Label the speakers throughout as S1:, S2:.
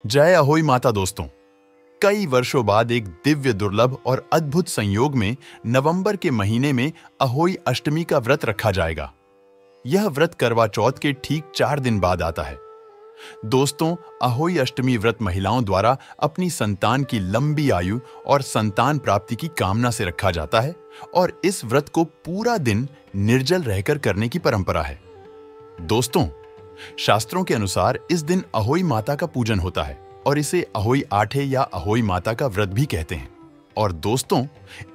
S1: जय अहोई माता दोस्तों। कई वर्षों बाद एक दिव्य दुर्लभ और अद्भुत संयोग में नवंबर के महीने में अहोई अष्टमी का व्रत रखा जाएगा। यह व्रत करवा चौथ के ठीक 4 दिन बाद आता है। दोस्तों, अहोई अष्टमी व्रत महिलाओं द्वारा अपनी संतान की लंबी आयु और संतान प्राप्ति की कामना से रखा जाता है और इस व्रत को पूरा दिन निर्जल रहकर करने की परंपरा है। दोस्तों, शास्त्रों के अनुसार इस दिन अहोई माता का पूजन होता है और इसे अहोई आठे या अहोई माता का व्रत भी कहते हैं। और दोस्तों,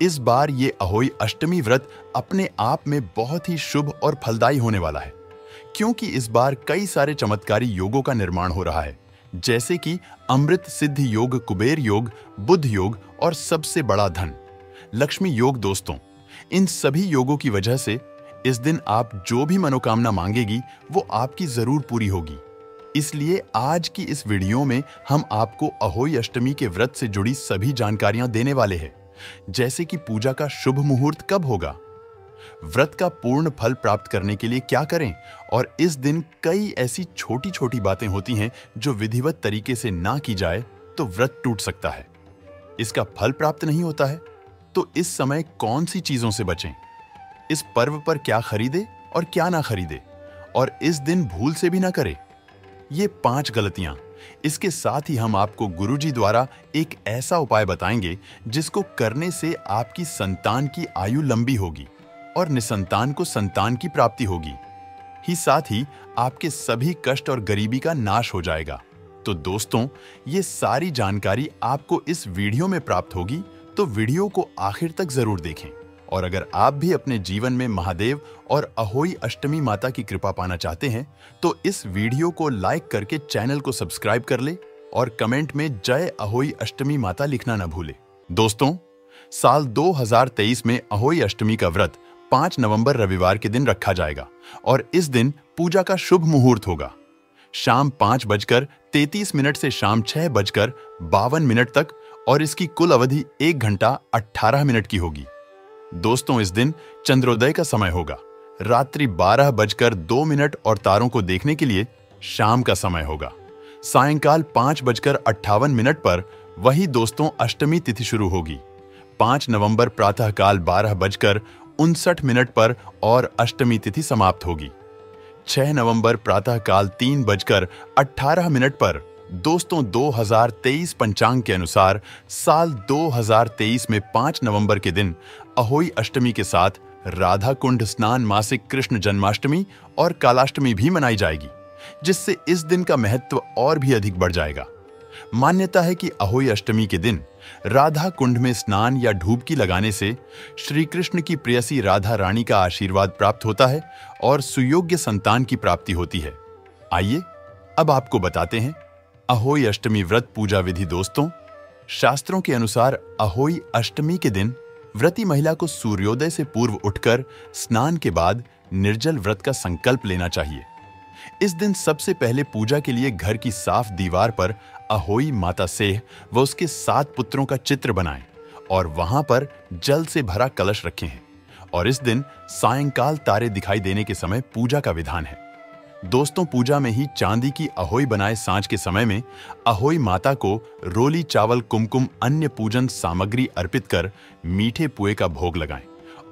S1: इस बार ये अहोई अष्टमी व्रत अपने आप में बहुत ही शुभ और फलदायी होने वाला है, क्योंकि इस बार कई सारे चमत्कारी योगों का निर्माण हो रहा है, जैसे कि अमृत सिद्ध योग, कुबेर योग, बुद्ध योग और सबसे बड़ा धन लक्ष्मी योग। दोस्तों, इन सभी योगों की वजह से इस दिन आप जो भी मनोकामना मांगेगी वो आपकी जरूर पूरी होगी। इसलिए आज की इस वीडियो में हम आपको अहोई अष्टमी के व्रत से जुड़ी सभी जानकारियां देने वाले हैं, जैसे कि पूजा का शुभ मुहूर्त कब होगा, व्रत का पूर्ण फल प्राप्त करने के लिए क्या करें, और इस दिन कई ऐसी छोटी छोटी बातें होती हैं जो विधिवत तरीके से ना की जाए तो व्रत टूट सकता है, इसका फल प्राप्त नहीं होता है। तो इस समय कौन सी चीजों से बचें, इस पर्व पर क्या खरीदे और क्या ना खरीदे, और इस दिन भूल से भी ना करें, ये 5 गलतियां। इसके साथ ही हम आपको गुरुजी द्वारा एक ऐसा उपाय बताएंगे जिसको करने से आपकी संतान की आयु लंबी होगी और निसंतान को संतान की प्राप्ति होगी, ही साथ ही आपके सभी कष्ट और गरीबी का नाश हो जाएगा। तो दोस्तों, ये सारी जानकारी आपको इस वीडियो में प्राप्त होगी, तो वीडियो को आखिर तक जरूर देखें। और अगर आप भी अपने जीवन में महादेव और अहोई अष्टमी माता की कृपा पाना चाहते हैं तो इस वीडियो को लाइक करके चैनल को सब्सक्राइब कर ले और कमेंट में जय अहोई अष्टमी माता लिखना न भूले। दोस्तों, साल 2023 में अहोई अष्टमी का व्रत 5 नवंबर रविवार के दिन रखा जाएगा और इस दिन पूजा का शुभ मुहूर्त होगा। शाम 5:33 से शाम 6:52 तक और इसकी कुल अवधि 1 घंटा 18 मिनट की होगी। दोस्तों, इस दिन चंद्रोदय का समय होगा, रात्रि 12:02 और तारों को देखने के लिए शाम का समय होगा। सायंकाल 5:58 पर वही दोस्तों अष्टमी तिथि शुरू होगी। 5 नवंबर प्रातःकाल 12:59 पर और अष्टमी तिथि समाप्त होगी। 6 नवंबर प्रातःकाल 3:18 पर दोस्तों 2023 पंचांग के अनुसार साल 2023 में 5 नवंबर के दिन अहोई अष्टमी के साथ राधा कुंड स्नान, मासिक कृष्ण जन्माष्टमी और कालाष्टमी भी मनाई जाएगी, जिससे इस दिन का महत्व और भी अधिक बढ़ जाएगा। मान्यता है कि अहोई अष्टमी के दिन राधा कुंड में स्नान या डुबकी लगाने से श्री कृष्ण की प्रेयसी राधा रानी का आशीर्वाद प्राप्त होता है और सुयोग्य संतान की प्राप्ति होती है। आइए अब आपको बताते हैं अहोई अष्टमी व्रत पूजा विधि। दोस्तों, शास्त्रों के अनुसार अहोई अष्टमी के दिन व्रती महिला को सूर्योदय से पूर्व उठकर स्नान के बाद निर्जल व्रत का संकल्प लेना चाहिए। इस दिन सबसे पहले पूजा के लिए घर की साफ दीवार पर अहोई माता सेह व उसके 7 पुत्रों का चित्र बनाएं और वहां पर जल से भरा कलश रखे हैं। और इस दिन सायंकाल तारे दिखाई देने के समय पूजा का विधान है। दोस्तों, पूजा में ही चांदी की अहोई बनाए सांझ के समय में अहोई माता को रोली, चावल, कुमकुम, अन्य पूजन सामग्री अर्पित कर मीठे पुए का भोग लगाएं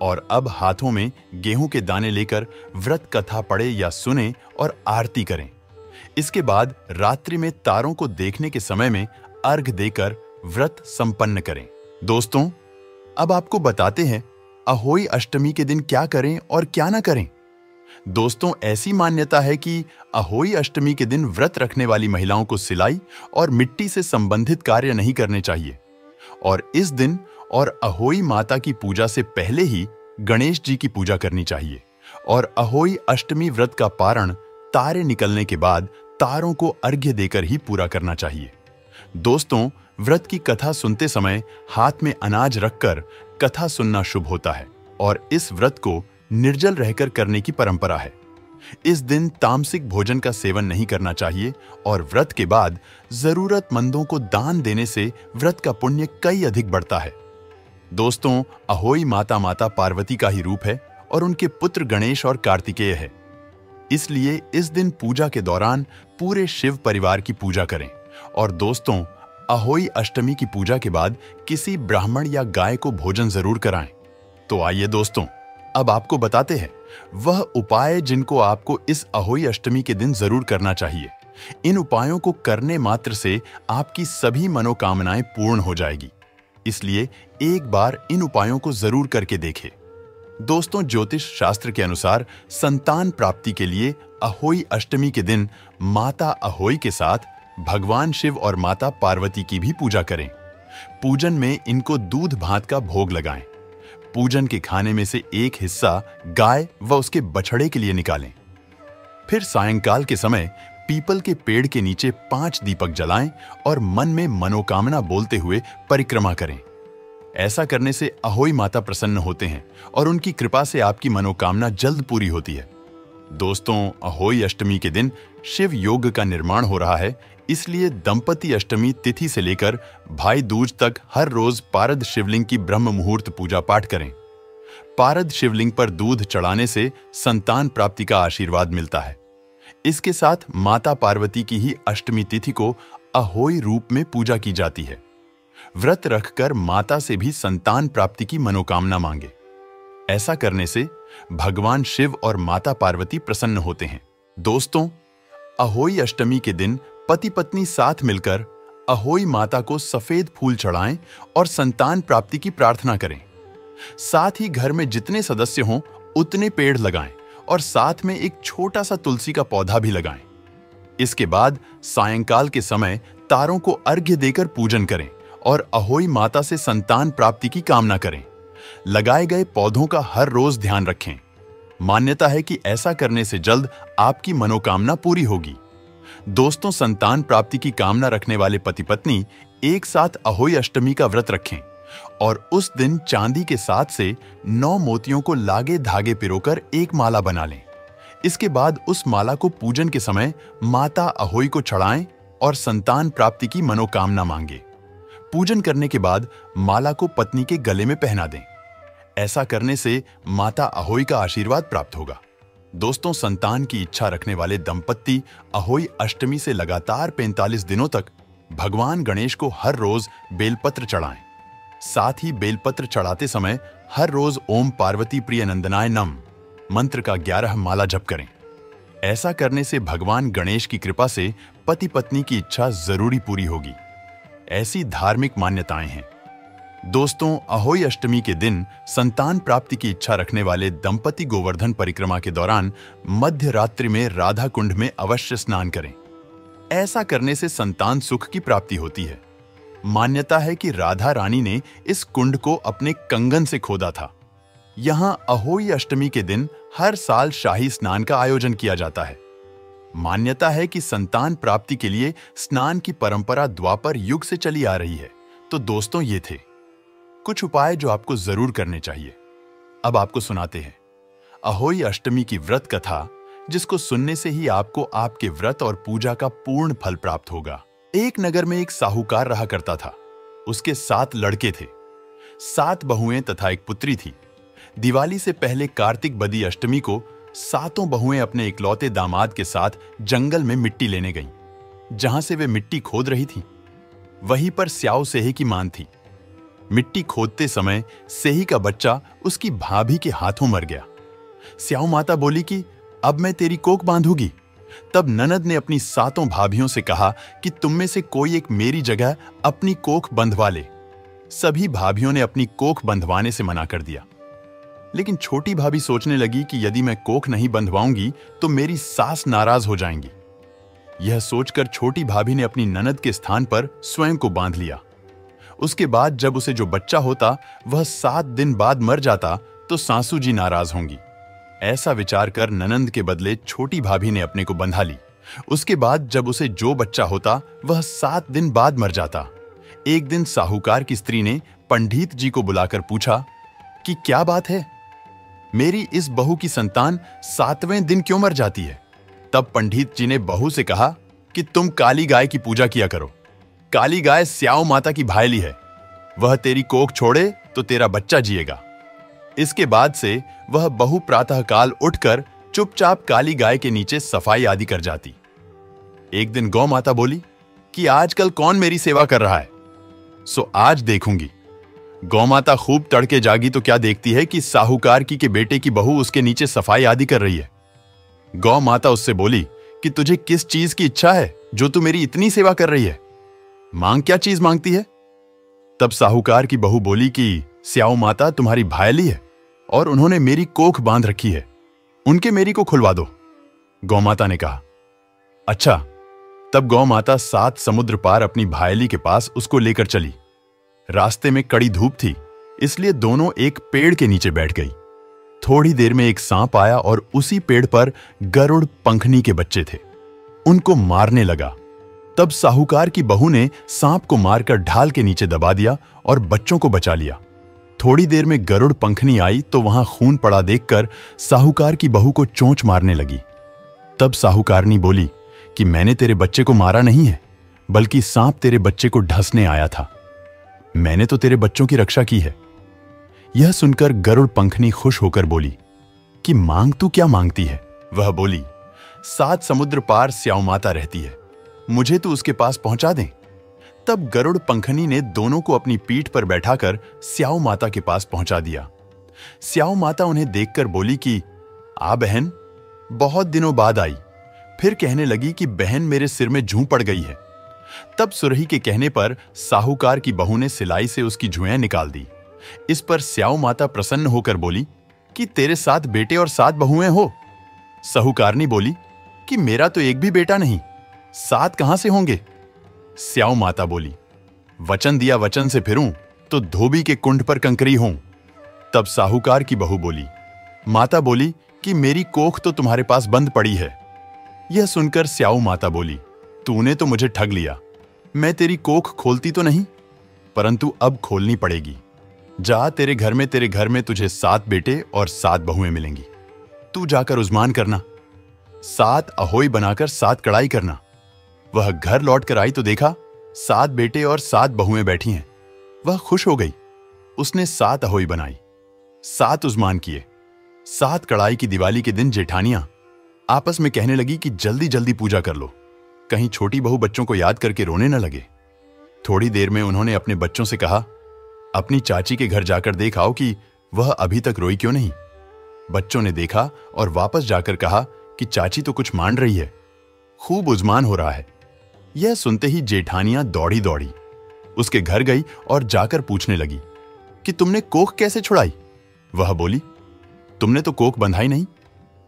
S1: और अब हाथों में गेहूं के दाने लेकर व्रत कथा पढ़े या सुने और आरती करें। इसके बाद रात्रि में तारों को देखने के समय में अर्घ देकर व्रत संपन्न करें। दोस्तों, अब आपको बताते हैं अहोई अष्टमी के दिन क्या करें और क्या ना करें। दोस्तों, ऐसी मान्यता है कि अहोई अष्टमी के दिन व्रत रखने वाली महिलाओं को सिलाई और मिट्टी से संबंधित कार्य नहीं करने चाहिए और इस दिन और अहोई माता की पूजा से पहले ही गणेश जी की पूजा करनी चाहिए और अहोई अष्टमी व्रत का पारण तारे निकलने के बाद तारों को अर्घ्य देकर ही पूरा करना चाहिए। दोस्तों, व्रत की कथा सुनते समय हाथ में अनाज रखकर कथा सुनना शुभ होता है और इस व्रत को निर्जल रहकर करने की परंपरा है। इस दिन तामसिक भोजन का सेवन नहीं करना चाहिए और व्रत के बाद जरूरतमंदों को दान देने से व्रत का पुण्य कई अधिक बढ़ता है। दोस्तों, अहोई माता पार्वती का ही रूप है और उनके पुत्र गणेश और कार्तिकेय है। इसलिए इस दिन पूजा के दौरान पूरे शिव परिवार की पूजा करें और दोस्तों, अहोई अष्टमी की पूजा के बाद किसी ब्राह्मण या गाय को भोजन जरूर कराएं। तो आइए दोस्तों, अब आपको बताते हैं वह उपाय जिनको आपको इस अहोई अष्टमी के दिन जरूर करना चाहिए। इन उपायों को करने मात्र से आपकी सभी मनोकामनाएं पूर्ण हो जाएगी, इसलिए एक बार इन उपायों को जरूर करके देखें। दोस्तों, ज्योतिष शास्त्र के अनुसार संतान प्राप्ति के लिए अहोई अष्टमी के दिन माता अहोई के साथ भगवान शिव और माता पार्वती की भी पूजा करें। पूजन में इनको दूध भात का भोग लगाएं। पूजन के खाने में से एक हिस्सा गाय व उसके बछड़े के लिए निकालें। फिर सायंकाल के समय पीपल के पेड़ के नीचे 5 दीपक जलाएं और मन में मनोकामना बोलते हुए परिक्रमा करें। ऐसा करने से अहोई माता प्रसन्न होते हैं और उनकी कृपा से आपकी मनोकामना जल्द पूरी होती है। दोस्तों, अहोई अष्टमी के दिन शिव योग का निर्माण हो रहा है, इसलिए दंपति अष्टमी तिथि से लेकर भाई दूज तक हर रोज पारद शिवलिंग की ब्रह्म मुहूर्त पूजा पाठ करें। पारद शिवलिंग पर दूध चढ़ाने से संतान प्राप्ति का आशीर्वाद मिलता है। इसके साथ माता पार्वती की ही अष्टमी तिथि को अहोई रूप में पूजा की जाती है। व्रत रखकर माता से भी संतान प्राप्ति की मनोकामना मांगे। ऐसा करने से भगवान शिव और माता पार्वती प्रसन्न होते हैं। दोस्तों, अहोई अष्टमी के दिन पति पत्नी साथ मिलकर अहोई माता को सफेद फूल चढ़ाएं और संतान प्राप्ति की प्रार्थना करें। साथ ही घर में जितने सदस्य हों उतने पेड़ लगाएं और साथ में एक छोटा सा तुलसी का पौधा भी लगाएं। इसके बाद सायंकाल के समय तारों को अर्घ्य देकर पूजन करें और अहोई माता से संतान प्राप्ति की कामना करें। लगाए गए पौधों का हर रोज ध्यान रखें। मान्यता है कि ऐसा करने से जल्द आपकी मनोकामना पूरी होगी। दोस्तों, संतान प्राप्ति की कामना रखने वाले पति पत्नी एक साथ अहोई अष्टमी का व्रत रखें और उस दिन चांदी के साथ से 9 मोतियों को लागे धागे पिरोकर एक माला बना लें। इसके बाद उस माला को पूजन के समय माता अहोई को चढ़ाएं और संतान प्राप्ति की मनोकामना मांगे। पूजन करने के बाद माला को पत्नी के गले में पहना दें। ऐसा करने से माता अहोई का आशीर्वाद प्राप्त होगा। दोस्तों, संतान की इच्छा रखने वाले दंपत्ति अहोई अष्टमी से लगातार 45 दिनों तक भगवान गणेश को हर रोज बेलपत्र चढ़ाएं। साथ ही बेलपत्र चढ़ाते समय हर रोज ओम पार्वती प्रिय नंदनाय नम मंत्र का 11 माला जप करें। ऐसा करने से भगवान गणेश की कृपा से पति पत्नी की इच्छा जरूरी पूरी होगी। ऐसी धार्मिक मान्यताएं हैं। दोस्तों, अहोई अष्टमी के दिन संतान प्राप्ति की इच्छा रखने वाले दंपति गोवर्धन परिक्रमा के दौरान मध्य रात्रि में राधा कुंड में अवश्य स्नान करें। ऐसा करने से संतान सुख की प्राप्ति होती है। मान्यता है कि राधा रानी ने इस कुंड को अपने कंगन से खोदा था। यहां अहोई अष्टमी के दिन हर साल शाही स्नान का आयोजन किया जाता है। मान्यता है कि संतान प्राप्ति के लिए स्नान की परंपरा द्वापर युग से चली आ रही है। तो दोस्तों, ये थे कुछ उपाय जो आपको जरूर करने चाहिए। अब आपको सुनाते हैं अहोई अष्टमी की व्रत कथा, जिसको सुनने से ही आपको आपके व्रत और पूजा का पूर्ण फल प्राप्त होगा। एक नगर में एक साहूकार रहा करता था। उसके 7 लड़के थे, 7 बहुएं तथा एक पुत्री थी। दिवाली से पहले कार्तिक बदी अष्टमी को 7 बहुएं अपने इकलौते दामाद के साथ जंगल में मिट्टी लेने गईं। जहां से वे मिट्टी खोद रही थीं, वहीं पर स्याऊ सेही की मान थी। मिट्टी खोदते समय सेही का बच्चा उसकी भाभी के हाथों मर गया। स्याऊ माता बोली कि अब मैं तेरी कोख बांधूंगी। तब ननद ने अपनी 7 भाभियों से कहा कि तुम में से कोई एक मेरी जगह अपनी कोख बंधवा ले। सभी भाभियों ने अपनी कोख बंधवाने से मना कर दिया, लेकिन छोटी भाभी सोचने लगी कि यदि मैं कोख नहीं बंधवाऊंगी तो मेरी सास नाराज हो जाएंगी। यह सोचकर छोटी भाभी ने अपनी ननद के स्थान पर स्वयं को बांध लिया। उसके बाद जब उसे जो बच्चा होता वह 7 दिन बाद मर जाता तो सासू जी नाराज होंगी। ऐसा विचार कर ननंद के बदले छोटी भाभी ने अपने को बंधा ली। उसके बाद जब उसे जो बच्चा होता वह 7 दिन बाद मर जाता। एक दिन साहूकार की स्त्री ने पंडित जी को बुलाकर पूछा कि क्या बात है, मेरी इस बहू की संतान 7वें दिन क्यों मर जाती है? तब पंडित जी ने बहू से कहा कि तुम काली गाय की पूजा किया करो। काली गाय स्याऊ माता की भायली है, वह तेरी कोख छोड़े तो तेरा बच्चा जिएगा। इसके बाद से वह बहू प्रातःकाल उठकर चुपचाप काली गाय के नीचे सफाई आदि कर जाती। एक दिन गौ माता बोली, कि आजकल कौन मेरी सेवा कर रहा है। सो आज देखूंगी। गौमाता खूब तड़के जागी तो क्या देखती है कि साहूकार की के बेटे की बहू उसके नीचे सफाई आदि कर रही है। गौ माता उससे बोली कि तुझे किस चीज की इच्छा है जो तू मेरी इतनी सेवा कर रही है? मांग, क्या चीज मांगती है? तब साहूकार की बहू बोली कि स्याऊ माता तुम्हारी भायली है और उन्होंने मेरी कोख बांध रखी है, उनके मेरी को खुलवा दो। गौमाता ने कहा, अच्छा। तब गौ माता 7 समुद्र पार अपनी भायली के पास उसको लेकर चली। रास्ते में कड़ी धूप थी, इसलिए दोनों एक पेड़ के नीचे बैठ गई। थोड़ी देर में एक सांप आया और उसी पेड़ पर गरुड़ पंखनी के बच्चे थे, उनको मारने लगा। तब साहूकार की बहू ने सांप को मारकर ढाल के नीचे दबा दिया और बच्चों को बचा लिया। थोड़ी देर में गरुड़ पंखनी आई तो वहां खून पड़ा देखकर साहूकार की बहू को चोंच मारने लगी। तब साहूकारनी बोली कि मैंने तेरे बच्चे को मारा नहीं है, बल्कि सांप तेरे बच्चे को ढसने आया था। मैंने तो तेरे बच्चों की रक्षा की है। यह सुनकर गरुड़ पंखनी खुश होकर बोली कि मांग तू क्या मांगती है? वह बोली, 7 समुद्र पार स्याऊ माता रहती है, मुझे तू उसके पास पहुंचा दे। तब गरुड़ पंखनी ने दोनों को अपनी पीठ पर बैठाकर स्याऊ माता के पास पहुंचा दिया। स्याऊ माता उन्हें देखकर बोली कि आ बहन, बहुत दिनों बाद आई। फिर कहने लगी कि बहन मेरे सिर में जूं पड़ गई है। तब सुरही के कहने पर साहूकार की बहू ने सिलाई से उसकी जुएं निकाल दी। इस पर स्याऊ माता प्रसन्न होकर बोली कि तेरे 7 बेटे और 7 बहुएं हो। साहूकारनी बोली कि मेरा तो एक भी बेटा नहीं, 7 कहां से होंगे? स्याऊ माता बोली, वचन दिया वचन से फिरूं तो धोबी के कुंड पर कंकरी हूं। तब साहूकार की बहू बोली, माता बोली कि मेरी कोख तो तुम्हारे पास बंद पड़ी है। यह सुनकर स्याऊ माता बोली, तूने तो मुझे ठग लिया। मैं तेरी कोख खोलती तो नहीं, परंतु अब खोलनी पड़ेगी। जा, तेरे घर में तुझे 7 बेटे और 7 बहुएं मिलेंगी। तू जाकर उजमान करना, 7 अहोई बनाकर 7 कड़ाई करना। वह घर लौट कर आई तो देखा 7 बेटे और 7 बहुएं बैठी हैं। वह खुश हो गई। उसने 7 अहोई बनाई, 7 उजमान किए। 7 कड़ाई की दिवाली के दिन जेठानियां आपस में कहने लगी कि जल्दी जल्दी पूजा कर लो, कहीं छोटी बहू बच्चों को याद करके रोने न लगे। थोड़ी देर में उन्होंने अपने बच्चों से कहा, अपनी चाची के घर जाकर देख आओ कि वह अभी तक रोई क्यों नहीं। बच्चों ने देखा और वापस जाकर कहा कि चाची तो कुछ मान रही है, खूब उजमान हो रहा है। यह सुनते ही जेठानियां दौड़ी दौड़ी उसके घर गई और जाकर पूछने लगी कि तुमने कोख कैसे छुड़ाई? वह बोली, तुमने तो कोख बंधाई नहीं,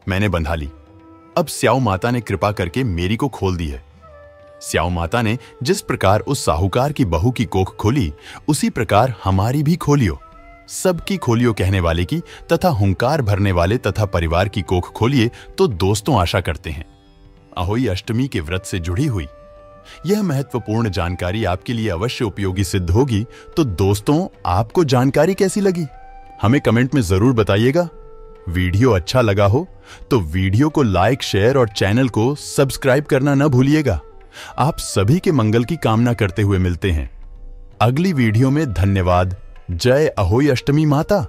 S1: मैंने बंधा ली। अब स्याऊ माता ने कृपा करके मेरी को खोल दी है। स्याऊ माता ने जिस प्रकार उस साहूकार की बहू की कोख खोली, उसी प्रकार हमारी भी खोलियो, सबकी खोलियो कहने वाले की तथा हुंकार भरने वाले तथा परिवार की कोख खोलिए तो दोस्तों आशा करते हैं। अहोई अष्टमी के व्रत से जुड़ी हुई यह महत्वपूर्ण जानकारी आपके लिए अवश्य उपयोगी सिद्ध होगी। तो दोस्तों, आपको जानकारी कैसी लगी हमें कमेंट में जरूर बताइएगा। वीडियो अच्छा लगा हो तो वीडियो को लाइक, शेयर और चैनल को सब्सक्राइब करना न भूलिएगा। आप सभी के मंगल की कामना करते हुए मिलते हैं अगली वीडियो में। धन्यवाद। जय अहोई अष्टमी माता।